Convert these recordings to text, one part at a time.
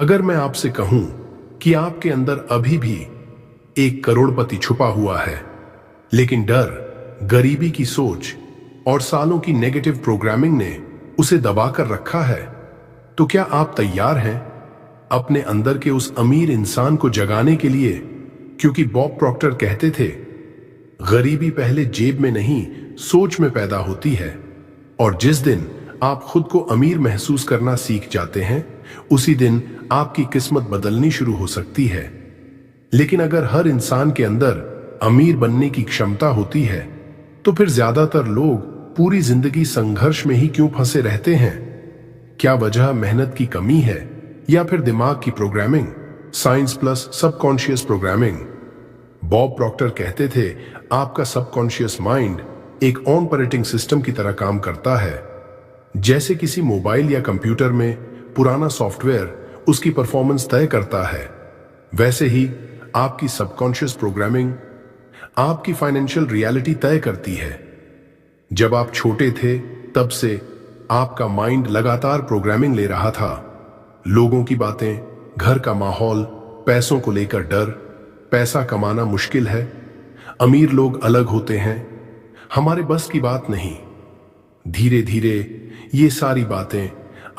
अगर मैं आपसे कहूं कि आपके अंदर अभी भी एक करोड़पति छुपा हुआ है, लेकिन डर, गरीबी की सोच और सालों की नेगेटिव प्रोग्रामिंग ने उसे दबाकर रखा है, तो क्या आप तैयार हैं अपने अंदर के उस अमीर इंसान को जगाने के लिए? क्योंकि बॉब प्रॉक्टर कहते थे, गरीबी पहले जेब में नहीं, सोच में पैदा होती है। और जिस दिन आप खुद को अमीर महसूस करना सीख जाते हैं, उसी दिन आपकी किस्मत बदलनी शुरू हो सकती है। लेकिन अगर हर इंसान के अंदर अमीर बनने की क्षमता होती है, तो फिर ज्यादातर लोग पूरी जिंदगी संघर्ष में ही क्यों फंसे रहते हैं? क्या वजह मेहनत की कमी है या फिर दिमाग की programming, science plus subconscious programming? Bob Procter कहते थे, आपका सबकॉन्शियस माइंड एक ऑपरेटिंग सिस्टम की तरह काम करता है। जैसे किसी मोबाइल या कंप्यूटर में पुराना सॉफ्टवेयर उसकी परफॉर्मेंस तय करता है, वैसे ही आपकी सबकॉन्शियस प्रोग्रामिंग आपकी फाइनेंशियल रियलिटी तय करती है। जब आप छोटे थे, तब से आपका माइंड लगातार प्रोग्रामिंग ले रहा था। लोगों की बातें, घर का माहौल, पैसों को लेकर डर, पैसा कमाना मुश्किल है, अमीर लोग अलग होते हैं, हमारे बस की बात नहीं। धीरे धीरे ये सारी बातें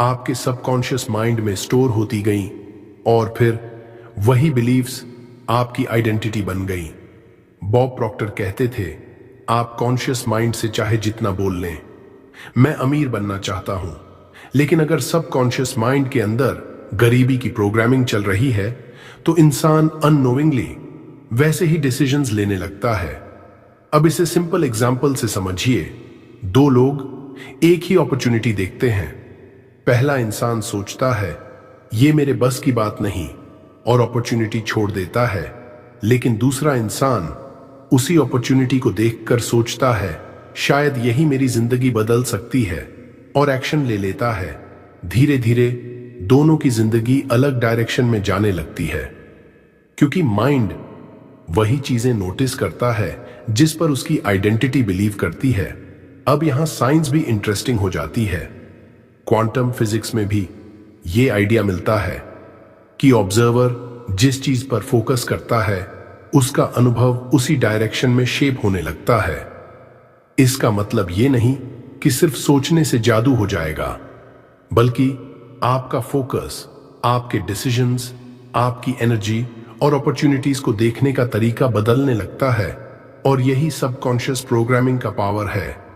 आपके सबकॉन्शियस माइंड में स्टोर होती गईं और फिर वही बिलीव्स आपकी आइडेंटिटी बन गई। बॉब प्रॉक्टर कहते थे, आप कॉन्शियस माइंड से चाहे जितना बोल लें, मैं अमीर बनना चाहता हूं, लेकिन अगर सबकॉन्शियस माइंड के अंदर गरीबी की प्रोग्रामिंग चल रही है, तो इंसान अननोइंगली वैसे ही डिसीजंस लेने लगता है। अब इसे सिंपल एग्जाम्पल से समझिए। दो लोग एक ही अपॉर्चुनिटी देखते हैं। पहला इंसान सोचता है, ये मेरे बस की बात नहीं, और अपॉर्चुनिटी छोड़ देता है। लेकिन दूसरा इंसान उसी अपॉर्चुनिटी को देखकर सोचता है, शायद यही मेरी जिंदगी बदल सकती है, और एक्शन ले लेता है। धीरे धीरे दोनों की जिंदगी अलग डायरेक्शन में जाने लगती है, क्योंकि माइंड वही चीजें नोटिस करता है जिस पर उसकी आइडेंटिटी बिलीव करती है। अब यहां साइंस भी इंटरेस्टिंग हो जाती है। क्वांटम फिजिक्स में भी ये आइडिया मिलता है कि ऑब्जर्वर जिस चीज पर फोकस करता है, उसका अनुभव उसी डायरेक्शन में शेप होने लगता है। इसका मतलब ये नहीं कि सिर्फ सोचने से जादू हो जाएगा, बल्कि आपका फोकस, आपके डिसीजंस, आपकी एनर्जी और अपॉर्चुनिटीज को देखने का तरीका बदलने लगता है, और यही सबकॉन्शियस प्रोग्रामिंग का पावर है।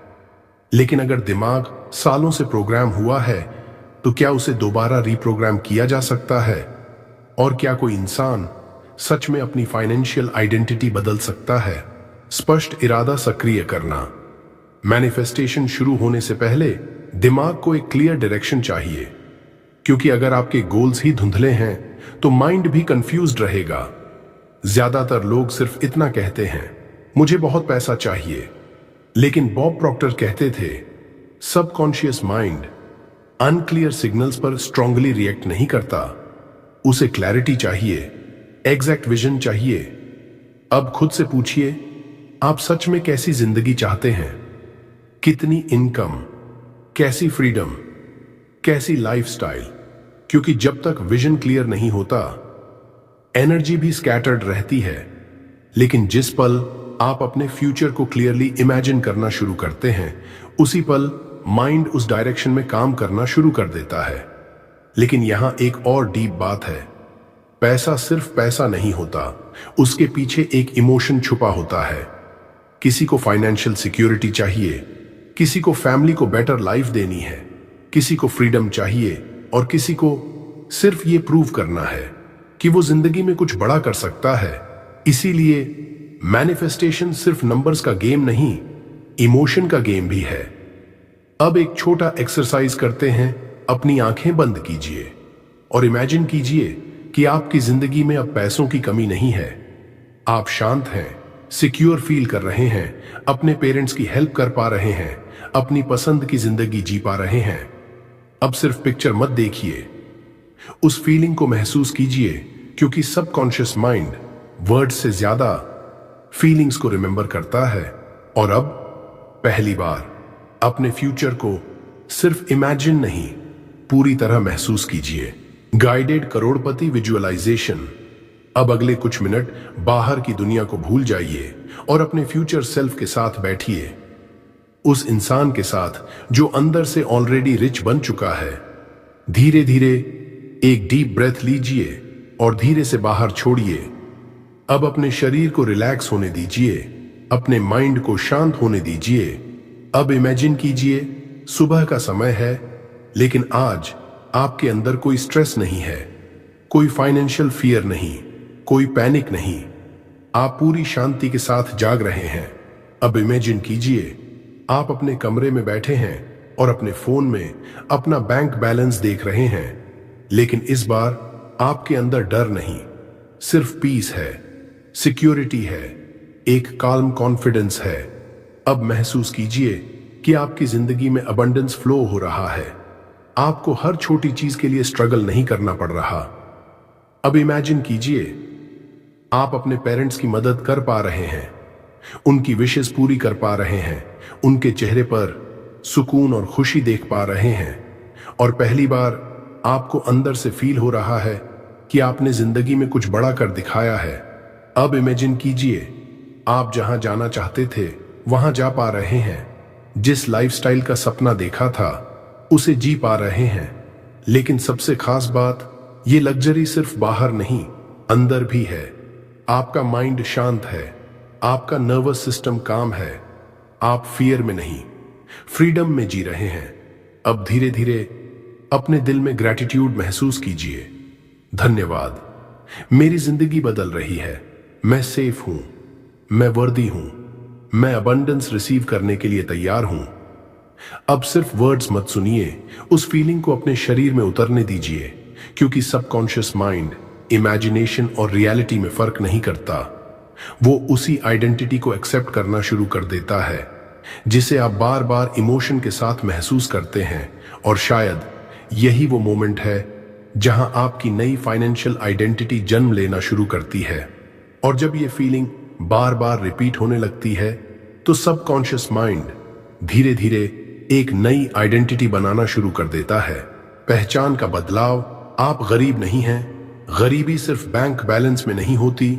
लेकिन अगर दिमाग सालों से प्रोग्राम हुआ है, तो क्या उसे दोबारा रिप्रोग्राम किया जा सकता है? और क्या कोई इंसान सच में अपनी फाइनेंशियल आइडेंटिटी बदल सकता है? स्पष्ट इरादा सक्रिय करना। मैनिफेस्टेशन शुरू होने से पहले दिमाग को एक क्लियर डायरेक्शन चाहिए, क्योंकि अगर आपके गोल्स ही धुंधले हैं, तो माइंड भी कंफ्यूज्ड रहेगा। ज्यादातर लोग सिर्फ इतना कहते हैं, मुझे बहुत पैसा चाहिए, लेकिन बॉब प्रॉक्टर कहते थे, सबकॉन्शियस माइंड अनक्लियर सिग्नल्स पर स्ट्रांगली रिएक्ट नहीं करता। उसे क्लैरिटी चाहिए, एग्जैक्ट विजन चाहिए। अब खुद से पूछिए, आप सच में कैसी जिंदगी चाहते हैं? कितनी इनकम, कैसी फ्रीडम, कैसी लाइफस्टाइल? क्योंकि जब तक विजन क्लियर नहीं होता, एनर्जी भी स्कैटर्ड रहती है। लेकिन जिस पल आप अपने फ्यूचर को क्लियरली इमेजिन करना शुरू करते हैं, उसी पल माइंड उस डायरेक्शन में काम करना शुरू कर देता है। लेकिन यहां एक और डीप बात है, पैसा सिर्फ पैसा नहीं होता, उसके पीछे एक इमोशन छुपा होता है। किसी को फाइनेंशियल सिक्योरिटी चाहिए, किसी को फैमिली को बेटर लाइफ देनी है, किसी को फ्रीडम चाहिए, और किसी को सिर्फ ये प्रूव करना है कि वो जिंदगी में कुछ बड़ा कर सकता है। इसीलिए मैनिफेस्टेशन सिर्फ नंबर्स का गेम नहीं, इमोशन का गेम भी है। अब एक छोटा एक्सरसाइज करते हैं। अपनी आंखें बंद कीजिए और इमेजिन कीजिए कि आपकी जिंदगी में अब पैसों की कमी नहीं है। आप शांत हैं, सिक्योर फील कर रहे हैं, अपने पेरेंट्स की हेल्प कर पा रहे हैं, अपनी पसंद की जिंदगी जी पा रहे हैं। अब सिर्फ पिक्चर मत देखिए, उस फीलिंग को महसूस कीजिए, क्योंकि सबकॉन्शियस माइंड वर्ड्स से ज्यादा फीलिंग्स को रिमेंबर करता है। और अब पहली बार अपने फ्यूचर को सिर्फ इमेजिन नहीं, पूरी तरह महसूस कीजिए। गाइडेड करोड़पति विजुअलाइजेशन। अब अगले कुछ मिनट बाहर की दुनिया को भूल जाइए और अपने फ्यूचर सेल्फ के साथ बैठिए, उस इंसान के साथ जो अंदर से ऑलरेडी रिच बन चुका है। धीरे धीरे एक डीप ब्रेथ लीजिए और धीरे से बाहर छोड़िए। अब अपने शरीर को रिलैक्स होने दीजिए, अपने माइंड को शांत होने दीजिए। अब इमेजिन कीजिए सुबह का समय है, लेकिन आज आपके अंदर कोई स्ट्रेस नहीं है, कोई फाइनेंशियल फियर नहीं, कोई पैनिक नहीं। आप पूरी शांति के साथ जाग रहे हैं। अब इमेजिन कीजिए आप अपने कमरे में बैठे हैं और अपने फोन में अपना बैंक बैलेंस देख रहे हैं, लेकिन इस बार आपके अंदर डर नहीं, सिर्फ पीस है, सिक्योरिटी है, एक काल्म कॉन्फिडेंस है। अब महसूस कीजिए कि आपकी जिंदगी में अबंडेंस फ्लो हो रहा है। आपको हर छोटी चीज के लिए स्ट्रगल नहीं करना पड़ रहा। अब इमेजिन कीजिए आप अपने पेरेंट्स की मदद कर पा रहे हैं, उनकी विशेष पूरी कर पा रहे हैं, उनके चेहरे पर सुकून और खुशी देख पा रहे हैं, और पहली बार आपको अंदर से फील हो रहा है कि आपने जिंदगी में कुछ बड़ा कर दिखाया है। अब इमेजिन कीजिए आप जहां जाना चाहते थे वहां जा पा रहे हैं, जिस लाइफस्टाइल का सपना देखा था उसे जी पा रहे हैं। लेकिन सबसे खास बात, ये लग्जरी सिर्फ बाहर नहीं, अंदर भी है। आपका माइंड शांत है, आपका नर्वस सिस्टम काम है, आप फियर में नहीं, फ्रीडम में जी रहे हैं। अब धीरे धीरे अपने दिल में ग्रैटिट्यूड महसूस कीजिए। धन्यवाद, मेरी जिंदगी बदल रही है, मैं सेफ हूं, मैं वर्दी हूं, मैं अबंडेंस रिसीव करने के लिए तैयार हूं। अब सिर्फ वर्ड्स मत सुनिए, उस फीलिंग को अपने शरीर में उतरने दीजिए, क्योंकि सबकॉन्शियस माइंड इमेजिनेशन और रियलिटी में फर्क नहीं करता। वो उसी आइडेंटिटी को एक्सेप्ट करना शुरू कर देता है जिसे आप बार बार इमोशन के साथ महसूस करते हैं। और शायद यही वो मोमेंट है जहां आपकी नई फाइनेंशियल आइडेंटिटी जन्म लेना शुरू करती है। और जब ये फीलिंग बार बार रिपीट होने लगती है तो सबकॉन्शियस माइंड धीरे धीरे एक नई आइडेंटिटी बनाना शुरू कर देता है। पहचान का बदलाव, आप गरीब नहीं हैं। गरीबी सिर्फ बैंक बैलेंस में नहीं होती,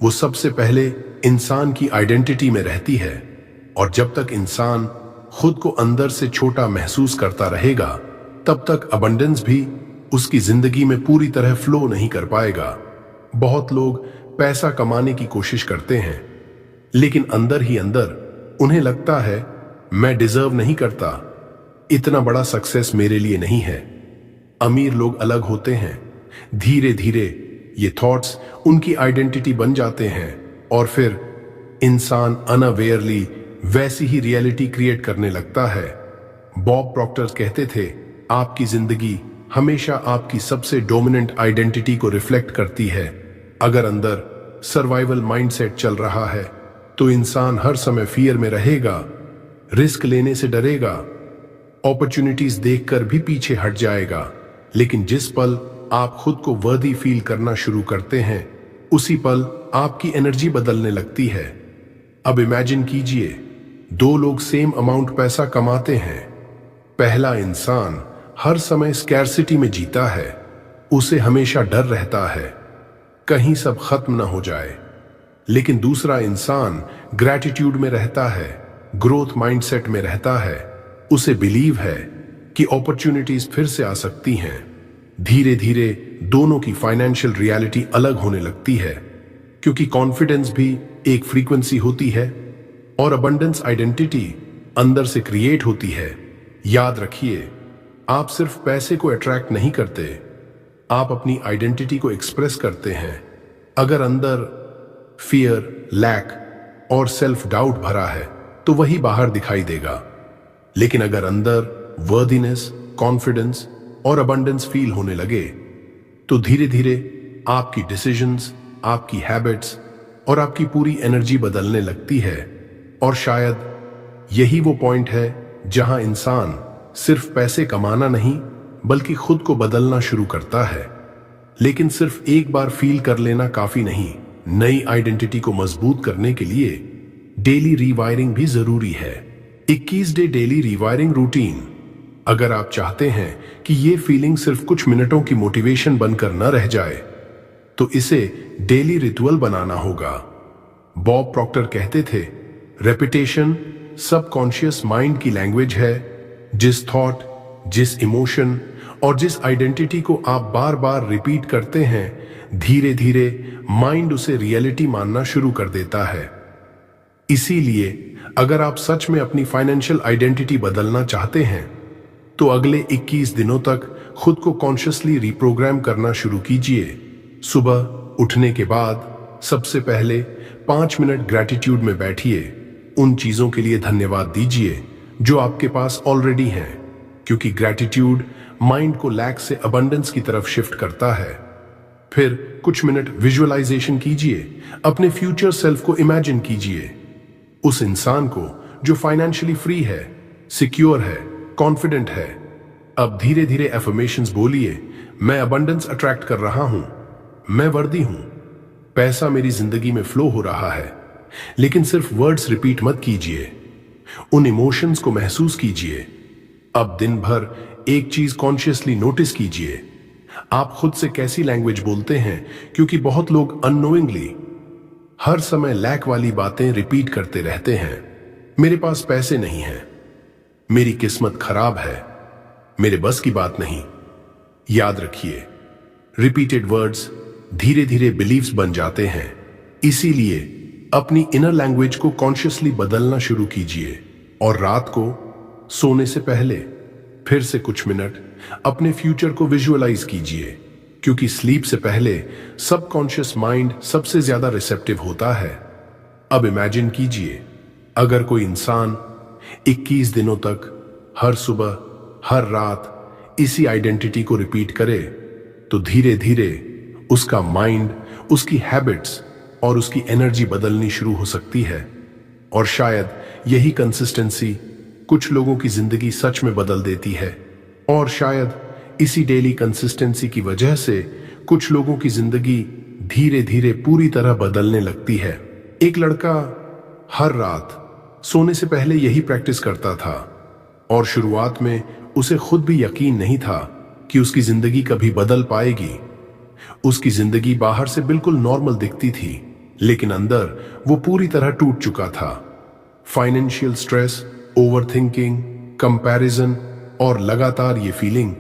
वो सबसे पहले इंसान की आइडेंटिटी में रहती है। और जब तक इंसान खुद को अंदर से छोटा महसूस करता रहेगा, तब तक अबंडेंस भी उसकी जिंदगी में पूरी तरह फ्लो नहीं कर पाएगा। बहुत लोग पैसा कमाने की कोशिश करते हैं, लेकिन अंदर ही अंदर उन्हें लगता है मैं डिजर्व नहीं करता, इतना बड़ा सक्सेस मेरे लिए नहीं है। अमीर लोग अलग होते हैं। धीरे धीरे ये थॉट्स उनकी आइडेंटिटी बन जाते हैं और फिर इंसान अनअवेयरली वैसी ही रियलिटी क्रिएट करने लगता है। बॉब प्रॉक्टर कहते थे, आपकी जिंदगी हमेशा आपकी सबसे डोमिनेंट आइडेंटिटी को रिफ्लेक्ट करती है। अगर अंदर सर्वाइवल माइंडसेट चल रहा है तो इंसान हर समय फियर में रहेगा, रिस्क लेने से डरेगा, अपॉर्चुनिटीज देखकर भी पीछे हट जाएगा। लेकिन जिस पल आप खुद को वर्दी फील करना शुरू करते हैं, उसी पल आपकी एनर्जी बदलने लगती है। अब इमेजिन कीजिए दो लोग सेम अमाउंट पैसा कमाते हैं। पहला इंसान हर समय स्कैर्सिटी में जीता है, उसे हमेशा डर रहता है कहीं सब खत्म ना हो जाए। लेकिन दूसरा इंसान ग्रैटिट्यूड में रहता है, ग्रोथ माइंडसेट में रहता है, उसे बिलीव है कि अपॉर्चुनिटीज फिर से आ सकती हैं। धीरे धीरे दोनों की फाइनेंशियल रियलिटी अलग होने लगती है, क्योंकि कॉन्फिडेंस भी एक फ्रीक्वेंसी होती है और अबंडेंस आइडेंटिटी अंदर से क्रिएट होती है। याद रखिए, आप सिर्फ पैसे को अट्रैक्ट नहीं करते, आप अपनी आइडेंटिटी को एक्सप्रेस करते हैं। अगर अंदर फियर, लैक और सेल्फ डाउट भरा है तो वही बाहर दिखाई देगा। लेकिन अगर अंदर वर्दीनेस, कॉन्फिडेंस और अबंडेंस फील होने लगे तो धीरे धीरे आपकी डिसीजंस, आपकी हैबिट्स और आपकी पूरी एनर्जी बदलने लगती है। और शायद यही वो पॉइंट है जहां इंसान सिर्फ पैसे कमाना नहीं बल्कि खुद को बदलना शुरू करता है। लेकिन सिर्फ एक बार फील कर लेना काफी नहीं, नई आइडेंटिटी को मजबूत करने के लिए डेली रीवायरिंग भी जरूरी है। 21 डे डेली रीवायरिंग रूटीन। अगर आप चाहते हैं कि ये फीलिंग सिर्फ कुछ मिनटों की मोटिवेशन बनकर न रह जाए, तो इसे डेली रिचुअल बनाना होगा। बॉब प्रॉक्टर कहते थे, रेपिटेशन सबकॉन्शियस माइंड की लैंग्वेज है। जिस थॉट, जिस इमोशन और जिस आइडेंटिटी को आप बार बार रिपीट करते हैं, धीरे धीरे माइंड उसे रियलिटी मानना शुरू कर देता है। इसीलिए अगर आप सच में अपनी फाइनेंशियल आइडेंटिटी बदलना चाहते हैं, तो अगले 21 दिनों तक खुद को कॉन्शियसली रिप्रोग्राम करना शुरू कीजिए। सुबह उठने के बाद सबसे पहले 5 मिनट ग्रैटिट्यूड में बैठिए। उन चीजों के लिए धन्यवाद दीजिए जो आपके पास ऑलरेडी हैं, क्योंकि ग्रैटिट्यूड माइंड को लैक से अबंडेंस की तरफ शिफ्ट करता है। फिर कुछ मिनट विजुअलाइजेशन कीजिए। अपने फ्यूचर सेल्फ को इमेजिन कीजिए, उस इंसान को जो फाइनेंशियली फ्री है, सिक्योर है, कॉन्फिडेंट है। अब धीरे धीरे एफर्मेशंस बोलिए। मैं अबंडेंस अट्रैक्ट कर रहा हूं, मैं वर्दी हूं, पैसा मेरी जिंदगी में फ्लो हो रहा है। लेकिन सिर्फ वर्ड्स रिपीट मत कीजिए, उन इमोशंस को महसूस कीजिए। अब दिन भर एक चीज कॉन्शियसली नोटिस कीजिए, आप खुद से कैसी लैंग्वेज बोलते हैं, क्योंकि बहुत लोग अननोइंगली हर समय लैक वाली बातें रिपीट करते रहते हैं। मेरे पास पैसे नहीं हैं, मेरी किस्मत खराब है, मेरे बस की बात नहीं। याद रखिए, रिपीटेड वर्ड्स धीरे धीरे बिलीव्स बन जाते हैं। इसीलिए अपनी इनर लैंग्वेज को कॉन्शियसली बदलना शुरू कीजिए और रात को सोने से पहले फिर से कुछ मिनट अपने फ्यूचर को विजुअलाइज कीजिए, क्योंकि स्लीप से पहले सबकॉन्शियस माइंड सबसे ज्यादा रिसेप्टिव होता है। अब इमेजिन कीजिए, अगर कोई इंसान 21 दिनों तक हर सुबह, हर रात इसी आइडेंटिटी को रिपीट करे, तो धीरे धीरे उसका माइंड, उसकी हैबिट्स और उसकी एनर्जी बदलनी शुरू हो सकती है। और शायद यही कंसिस्टेंसी कुछ लोगों की जिंदगी सच में बदल देती है। और शायद इसी डेली कंसिस्टेंसी की वजह से कुछ लोगों की जिंदगी धीरे धीरे पूरी तरह बदलने लगती है। एक लड़का हर रात सोने से पहले यही प्रैक्टिस करता था, और शुरुआत में उसे खुद भी यकीन नहीं था कि उसकी जिंदगी कभी बदल पाएगी। उसकी जिंदगी बाहर से बिल्कुल नॉर्मल दिखती थी, लेकिन अंदर वो पूरी तरह टूट चुका था। फाइनेंशियल स्ट्रेस, ओवरथिंकिंग, कंपैरिजन और लगातार ये फीलिंग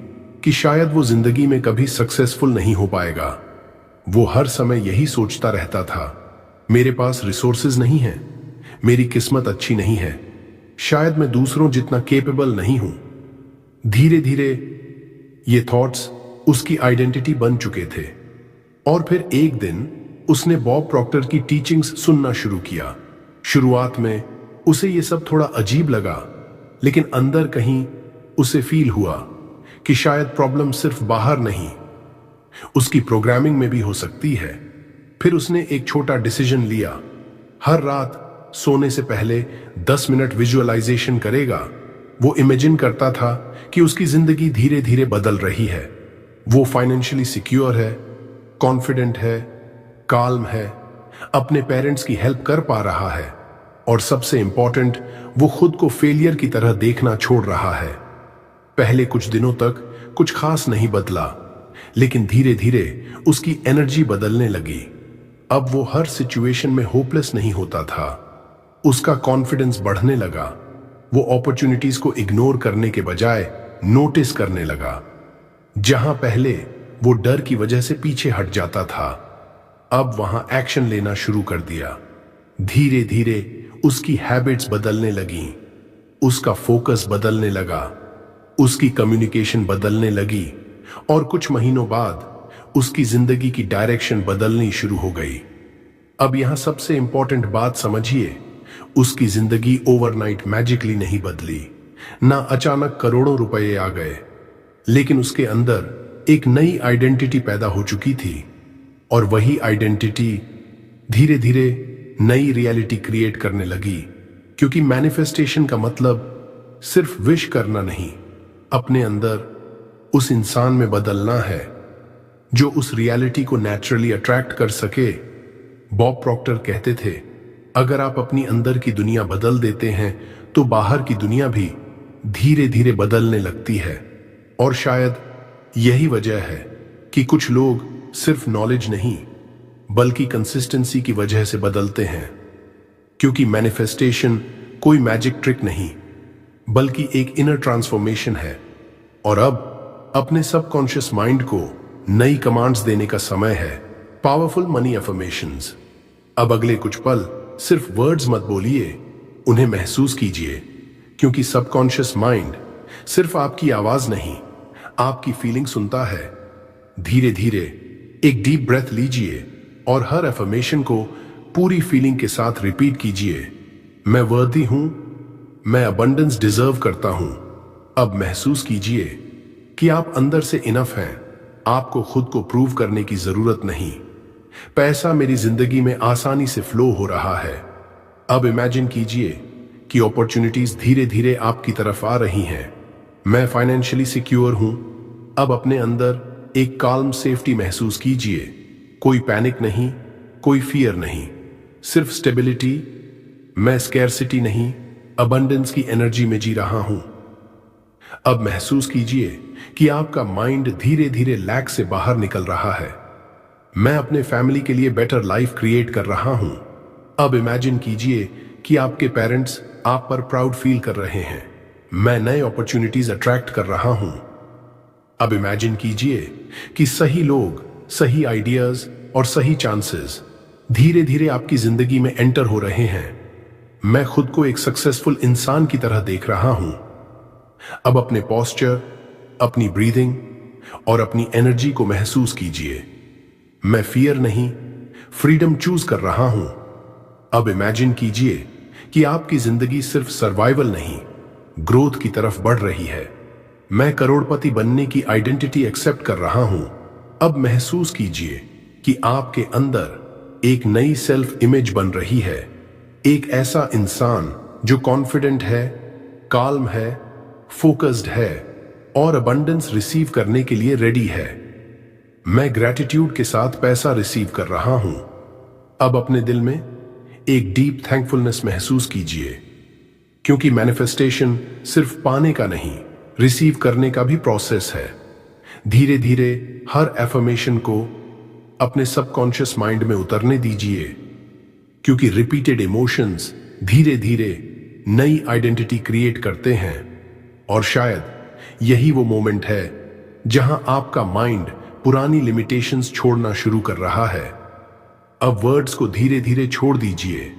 कि शायद वो जिंदगी में कभी सक्सेसफुल नहीं हो पाएगा। वो हर समय यही सोचता रहता था, मेरे पास रिसोर्सेज नहीं हैं, मेरी किस्मत अच्छी नहीं है, शायद मैं दूसरों जितना केपेबल नहीं हूं। धीरे धीरे ये थॉट्स उसकी आइडेंटिटी बन चुके थे। और फिर एक दिन उसने बॉब प्रॉक्टर की टीचिंग्स सुनना शुरू किया। शुरुआत में उसे ये सब थोड़ा अजीब लगा, लेकिन अंदर कहीं उसे फील हुआ कि शायद प्रॉब्लम सिर्फ बाहर नहीं, उसकी प्रोग्रामिंग में भी हो सकती है। फिर उसने एक छोटा डिसीजन लिया, हर रात सोने से पहले 10 मिनट विजुअलाइजेशन करेगा। वो इमेजिन करता था कि उसकी जिंदगी धीरे धीरे बदल रही है, वो फाइनेंशियली सिक्योर है, कॉन्फिडेंट है, काल्म है, अपने पेरेंट्स की हेल्प कर पा रहा है, और सबसे इंपॉर्टेंट, वो खुद को फेलियर की तरह देखना छोड़ रहा है। पहले कुछ दिनों तक कुछ खास नहीं बदला, लेकिन धीरे धीरे उसकी एनर्जी बदलने लगी। अब वो हर सिचुएशन में होपलेस नहीं होता था, उसका कॉन्फिडेंस बढ़ने लगा। वो अपॉर्चुनिटीज को इग्नोर करने के बजाय नोटिस करने लगा। जहां पहले वो डर की वजह से पीछे हट जाता था, अब वहां एक्शन लेना शुरू कर दिया। धीरे धीरे उसकी हैबिट्स बदलने लगीं, उसका फोकस बदलने लगा, उसकी कम्युनिकेशन बदलने लगी, और कुछ महीनों बाद उसकी जिंदगी की डायरेक्शन बदलनी शुरू हो गई। अब यहां सबसे इंपॉर्टेंट बात समझिए, उसकी जिंदगी ओवरनाइट मैजिकली नहीं बदली, ना अचानक करोड़ों रुपए आ गए, लेकिन उसके अंदर एक नई आइडेंटिटी पैदा हो चुकी थी, और वही आइडेंटिटी धीरे धीरे नई रियलिटी क्रिएट करने लगी। क्योंकि मैनिफेस्टेशन का मतलब सिर्फ विश करना नहीं, अपने अंदर उस इंसान में बदलना है जो उस रियलिटी को नेचुरली अट्रैक्ट कर सके। बॉब प्रॉक्टर कहते थे, अगर आप अपनी अंदर की दुनिया बदल देते हैं, तो बाहर की दुनिया भी धीरे धीरे बदलने लगती है। और शायद यही वजह है कि कुछ लोग सिर्फ नॉलेज नहीं बल्कि कंसिस्टेंसी की वजह से बदलते हैं। क्योंकि मैनिफेस्टेशन कोई मैजिक ट्रिक नहीं बल्कि एक इनर ट्रांसफॉर्मेशन है। और अब अपने सबकॉन्शियस माइंड को नई कमांड्स देने का समय है। Powerful money affirmations. अब अगले कुछ पल सिर्फ वर्ड्स मत बोलिए, उन्हें महसूस कीजिए। क्योंकि सबकॉन्शियस माइंड सिर्फ आपकी आवाज नहीं, आपकी फीलिंग सुनता है। धीरे धीरे एक डीप ब्रेथ लीजिए और हर अफर्मेशन को पूरी फीलिंग के साथ रिपीट कीजिए। मैं वर्दी हूं, मैं अबंडेंस डिजर्व करता हूं। अब महसूस कीजिए कि आप अंदर से इनफ हैं। आपको खुद को प्रूव करने की जरूरत नहीं। पैसा मेरी जिंदगी में आसानी से फ्लो हो रहा है। अब इमेजिन कीजिए कि अपॉर्चुनिटीज धीरे धीरे आपकी तरफ आ रही हैं। मैं फाइनेंशियली सिक्योर हूं। अब अपने अंदर एक काल्म सेफ्टी महसूस कीजिए। कोई पैनिक नहीं, कोई फियर नहीं, सिर्फ स्टेबिलिटी। मैं स्कैरसिटी नहीं, अबंडेंस की एनर्जी में जी रहा हूं। अब महसूस कीजिए कि आपका माइंड धीरे धीरे लैक से बाहर निकल रहा है। मैं अपने फैमिली के लिए बेटर लाइफ क्रिएट कर रहा हूं। अब इमेजिन कीजिए कि आपके पेरेंट्स आप पर प्राउड फील कर रहे हैं। मैं नए अपॉर्चुनिटीज अट्रैक्ट कर रहा हूं। अब इमेजिन कीजिए कि सही लोग, सही आइडियाज और सही चांसेस धीरे धीरे आपकी जिंदगी में एंटर हो रहे हैं। मैं खुद को एक सक्सेसफुल इंसान की तरह देख रहा हूं। अब अपने पोस्चर, अपनी ब्रीदिंग और अपनी एनर्जी को महसूस कीजिए। मैं फियर नहीं, फ्रीडम चूज कर रहा हूं। अब इमेजिन कीजिए कि आपकी जिंदगी सिर्फ सर्वाइवल नहीं, ग्रोथ की तरफ बढ़ रही है। मैं करोड़पति बनने की आइडेंटिटी एक्सेप्ट कर रहा हूं। अब महसूस कीजिए कि आपके अंदर एक नई सेल्फ इमेज बन रही है। एक ऐसा इंसान जो कॉन्फिडेंट है, काल्म है, फोकस्ड है और अबंडेंस रिसीव करने के लिए रेडी है। मैं ग्रैटिट्यूड के साथ पैसा रिसीव कर रहा हूं। अब अपने दिल में एक डीप थैंकफुलनेस महसूस कीजिए। क्योंकि मैनिफेस्टेशन सिर्फ पाने का नहीं, रिसीव करने का भी प्रोसेस है। धीरे धीरे हर एफर्मेशन को अपने सबकॉन्शियस माइंड में उतरने दीजिए। क्योंकि रिपीटेड इमोशंस धीरे धीरे नई आइडेंटिटी क्रिएट करते हैं। और शायद यही वो मोमेंट है जहां आपका माइंड पुरानी लिमिटेशंस छोड़ना शुरू कर रहा है। अब वर्ड्स को धीरे धीरे छोड़ दीजिए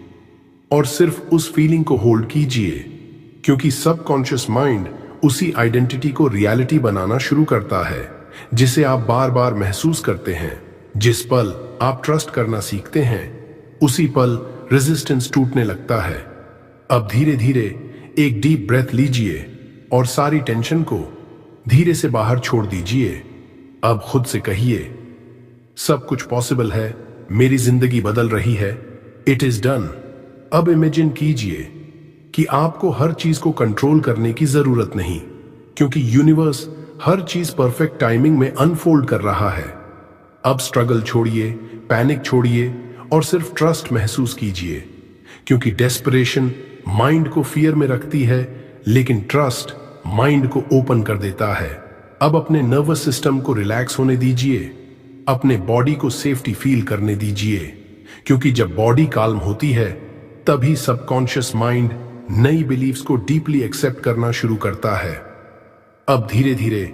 और सिर्फ उस फीलिंग को होल्ड कीजिए। क्योंकि सबकॉन्शियस माइंड उसी आइडेंटिटी को रियलिटी बनाना शुरू करता है जिसे आप बार बार महसूस करते हैं। जिस पल आप ट्रस्ट करना सीखते हैं, उसी पल रेजिस्टेंस टूटने लगता है। अब धीरे धीरे एक डीप ब्रेथ लीजिए और सारी टेंशन को धीरे से बाहर छोड़ दीजिए। अब खुद से कहिए, सब कुछ पॉसिबल है, मेरी जिंदगी बदल रही है, इट इज डन। अब इमेजिन कीजिए कि आपको हर चीज को कंट्रोल करने की जरूरत नहीं। क्योंकि यूनिवर्स हर चीज परफेक्ट टाइमिंग में अनफोल्ड कर रहा है। अब स्ट्रगल छोड़िए, पैनिक छोड़िए और सिर्फ ट्रस्ट महसूस कीजिए। क्योंकि डेस्परेशन माइंड को फियर में रखती है, लेकिन ट्रस्ट माइंड को ओपन कर देता है। अब अपने नर्वस सिस्टम को रिलैक्स होने दीजिए, अपने बॉडी को सेफ्टी फील करने दीजिए। क्योंकि जब बॉडी काल्म होती है, तभी सबकॉन्शियस माइंड नई बिलीफ्स को डीपली एक्सेप्ट करना शुरू करता है। अब धीरे धीरे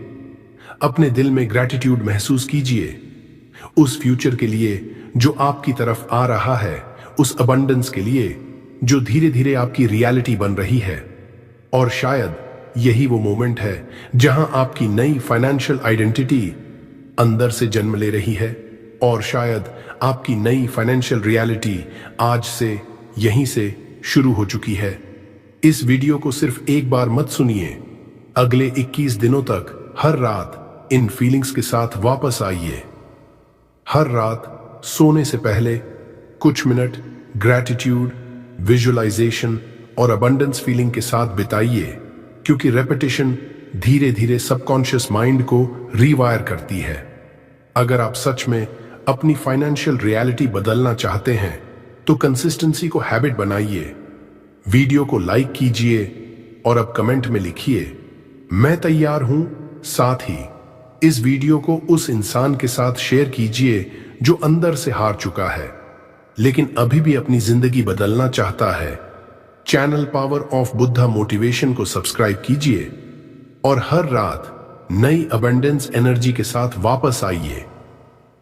अपने दिल में ग्रैटिट्यूड महसूस कीजिए, उस फ्यूचर के लिए जो आपकी तरफ आ रहा है, उस अबंडेंस के लिए जो धीरे धीरे आपकी रियलिटी बन रही है। और शायद यही वो मोमेंट है जहां आपकी नई फाइनेंशियल आइडेंटिटी अंदर से जन्म ले रही है। और शायद आपकी नई फाइनेंशियल रियलिटी आज से यहीं से शुरू हो चुकी है। इस वीडियो को सिर्फ एक बार मत सुनिए, अगले 21 दिनों तक हर रात इन फीलिंग्स के साथ वापस आइए। हर रात सोने से पहले कुछ मिनट ग्रैटिट्यूड, विजुअलाइजेशन और अबंडेंस फीलिंग के साथ बिताइए। क्योंकि रेपिटेशन धीरे धीरे सबकॉन्शियस माइंड को रीवायर करती है। अगर आप सच में अपनी फाइनेंशियल रियलिटी बदलना चाहते हैं तो कंसिस्टेंसी को हैबिट बनाइए। वीडियो को लाइक कीजिए, और अब कमेंट में लिखिए, मैं तैयार हूं। साथ ही इस वीडियो को उस इंसान के साथ शेयर कीजिए जो अंदर से हार चुका है लेकिन अभी भी अपनी जिंदगी बदलना चाहता है। Channel power of Buddha motivation को सब्सक्राइब कीजिए और हर रात नई अबंडेंस एनर्जी के साथ वापस आइए,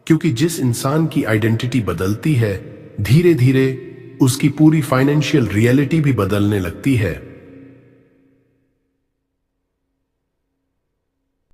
क्योंकि जिस इंसान की आइडेंटिटी बदलती है, धीरे धीरे उसकी पूरी फाइनेंशियल रियलिटी भी बदलने लगती है।